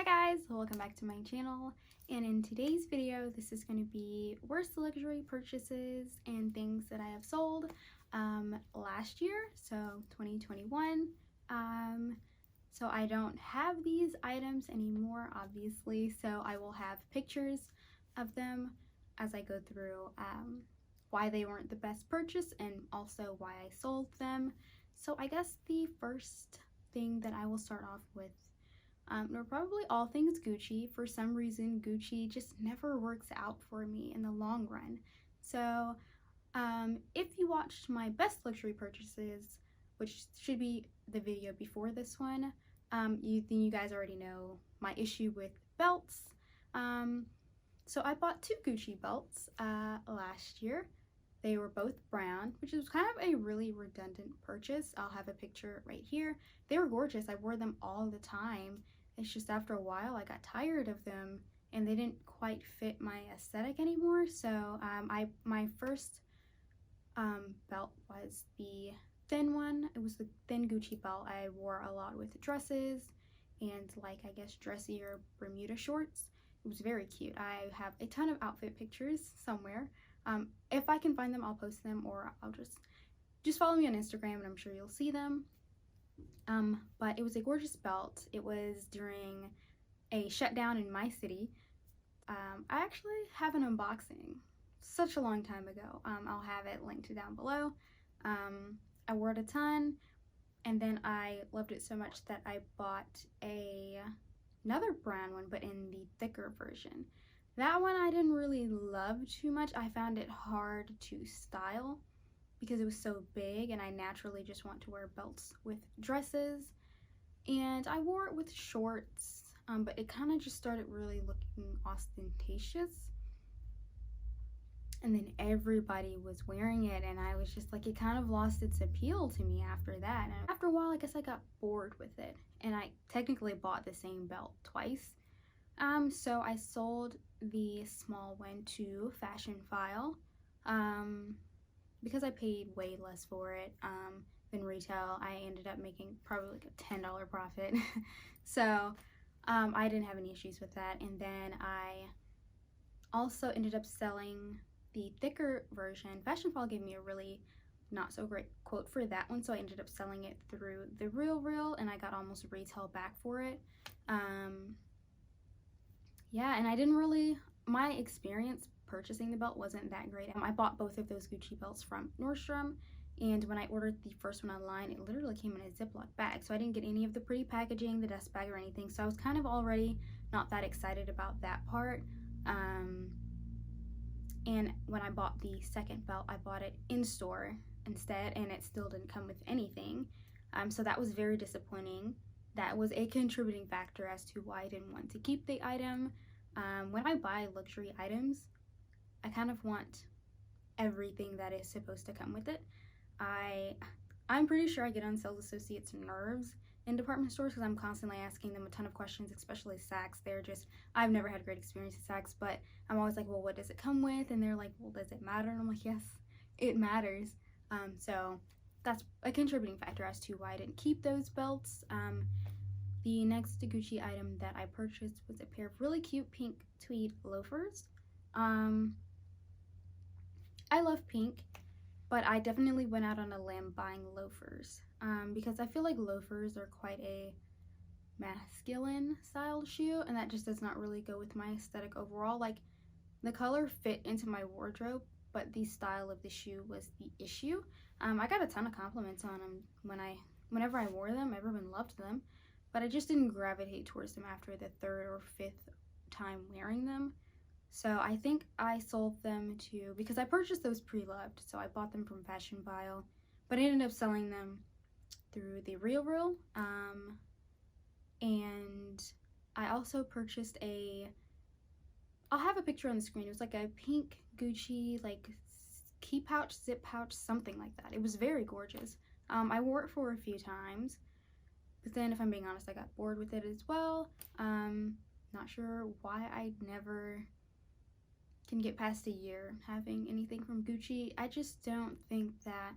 Hi guys, welcome back to my channel, and in today's video this is going to be worst luxury purchases and things that I have sold last year, so 2021. So I don't have these items anymore, obviously, so I will have pictures of them as I go through why they weren't the best purchase and also why I sold them. So I guess the first thing that I will start off with are probably all things Gucci. For some reason, Gucci just never works out for me in the long run. So if you watched my best luxury purchases, which should be the video before this one, you guys already know my issue with belts. So I bought two Gucci belts last year. They were both brown, which was kind of a really redundant purchase. I'll have a picture right here. They were gorgeous. I wore them all the time. It's just after a while I got tired of them and they didn't quite fit my aesthetic anymore. So my first belt was the thin one. It was the thin Gucci belt I wore a lot with dresses and I guess dressier Bermuda shorts. It was very cute. I have a ton of outfit pictures somewhere. If I can find them, I'll post them, or I'll just follow me on Instagram and I'm sure you'll see them. But it was a gorgeous belt. It was during a shutdown in my city. I actually have an unboxing such a long time ago. I'll have it linked down below. I wore it a ton, and then I loved it so much that I bought another brown one, but in the thicker version. That one I didn't really love too much. I found it hard to style because it was so big, and I naturally just want to wear belts with dresses. And I wore it with shorts, but it kind of just started really looking ostentatious. And then everybody was wearing it, and I was just like, it kind of lost its appeal to me after that. And after a while, I guess I got bored with it, and I technically bought the same belt twice. So I sold the small one to Fashion File because I paid way less for it than retail. I ended up making probably like a $10 profit. So I didn't have any issues with that. And then I also ended up selling the thicker version. Fashion File gave me a really not so great quote for that one, so I ended up selling it through the Real, and I got almost retail back for it. Yeah, and I didn't really, my experience purchasing the belt wasn't that great. I bought both of those Gucci belts from Nordstrom, and when I ordered the first one online, it literally came in a Ziploc bag, so I didn't get any of the pretty packaging, the dust bag or anything, so I was kind of already not that excited about that part. And when I bought the second belt, I bought it in store instead, and it still didn't come with anything. So that was very disappointing. That was a contributing factor as to why I didn't want to keep the item. When I buy luxury items, I kind of want everything that is supposed to come with it. I'm pretty sure I get on sales associates' nerves in department stores because I'm constantly asking them a ton of questions, especially Saks. I've never had a great experience at Saks, but I'm always like, well, what does it come with? And they're like, well, does it matter? And I'm like, yes, it matters. So that's a contributing factor as to why I didn't keep those belts. The next Gucci item that I purchased was a pair of really cute pink tweed loafers. I love pink, but I definitely went out on a limb buying loafers because I feel like loafers are quite a masculine style shoe, and that just does not really go with my aesthetic overall. Like, the color fit into my wardrobe, but the style of the shoe was the issue. I got a ton of compliments on them whenever I wore them. Everyone loved them, but I just didn't gravitate towards them after the third or fifth time wearing them. So I think I sold them because I purchased those pre-loved, so I bought them from Fashion File, but I ended up selling them through the Real. And I also purchased I'll have a picture on the screen. It was like a pink Gucci, like key pouch, zip pouch, something like that. It was very gorgeous. I wore it for a few times, but then if I'm being honest, I got bored with it as well. Not sure why I never can get past a year having anything from Gucci. I just don't think that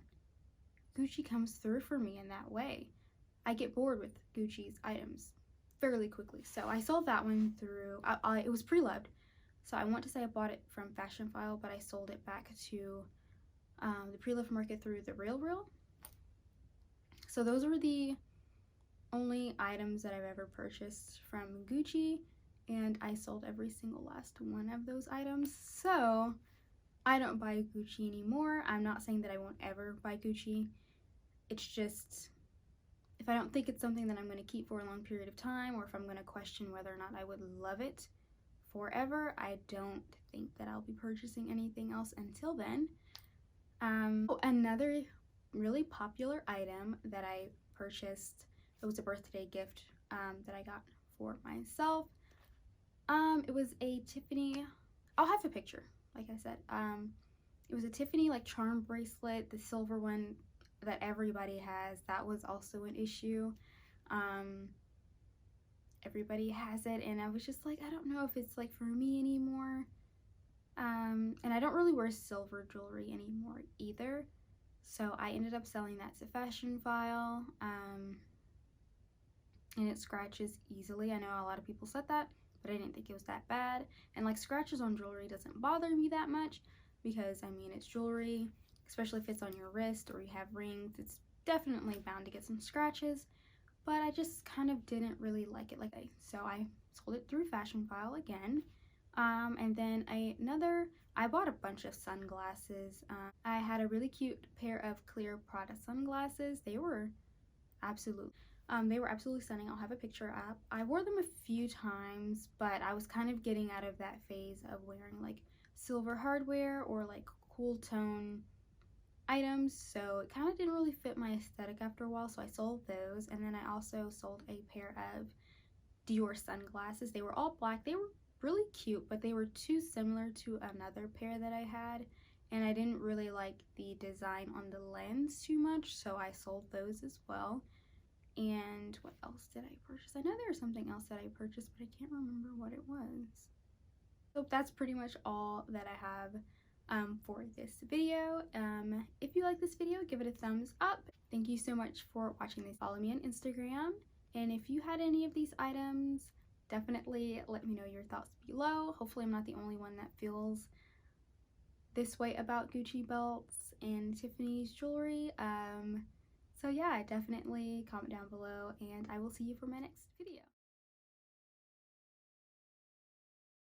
Gucci comes through for me in that way. I get bored with Gucci's items fairly quickly. So I sold that one through, it was pre-loved. So I want to say I bought it from Fashion File, but I sold it back to the pre-loved market through the Real. So those were the only items that I've ever purchased from Gucci, and I sold every single last one of those items. So I don't buy Gucci anymore. I'm not saying that I won't ever buy Gucci. It's just, if I don't think it's something that I'm going to keep for a long period of time, or if I'm going to question whether or not I would love it forever, I don't think that I'll be purchasing anything else until then. Another really popular item that I purchased, it was a birthday gift that I got for myself. It was a Tiffany, I'll have a picture, like I said. It was a Tiffany like charm bracelet, the silver one that everybody has. That was also an issue. Everybody has it, and I was just like, I don't know if it's like for me anymore. And I don't really wear silver jewelry anymore either, so I ended up selling that to Fashion File. And it scratches easily. I know a lot of people said that, but I didn't think it was that bad. And like, scratches on jewelry doesn't bother me that much, because I mean, it's jewelry, especially if it's on your wrist or you have rings. It's definitely bound to get some scratches, but I just kind of didn't really like it so I sold it through Fashion File again. And then I bought a bunch of sunglasses. I had a really cute pair of clear Prada sunglasses. They were absolutely stunning. I'll have a picture up. I wore them a few times, but I was kind of getting out of that phase of wearing like silver hardware or like cool tone items, so it kind of didn't really fit my aesthetic after a while, so I sold those. And then I also sold a pair of Dior sunglasses. They were all black. They were really cute, but they were too similar to another pair that I had, and I didn't really like the design on the lens too much, so I sold those as well. And what else did I purchase? I know there was something else that I purchased, but I can't remember what it was. So that's pretty much all that I have for this video. If you like this video, give it a thumbs up. Thank you so much for watching this. Follow me on Instagram, and if you had any of these items, definitely let me know your thoughts below. Hopefully I'm not the only one that feels this way about Gucci belts and Tiffany's jewelry. So yeah, definitely comment down below, and I will see you for my next video.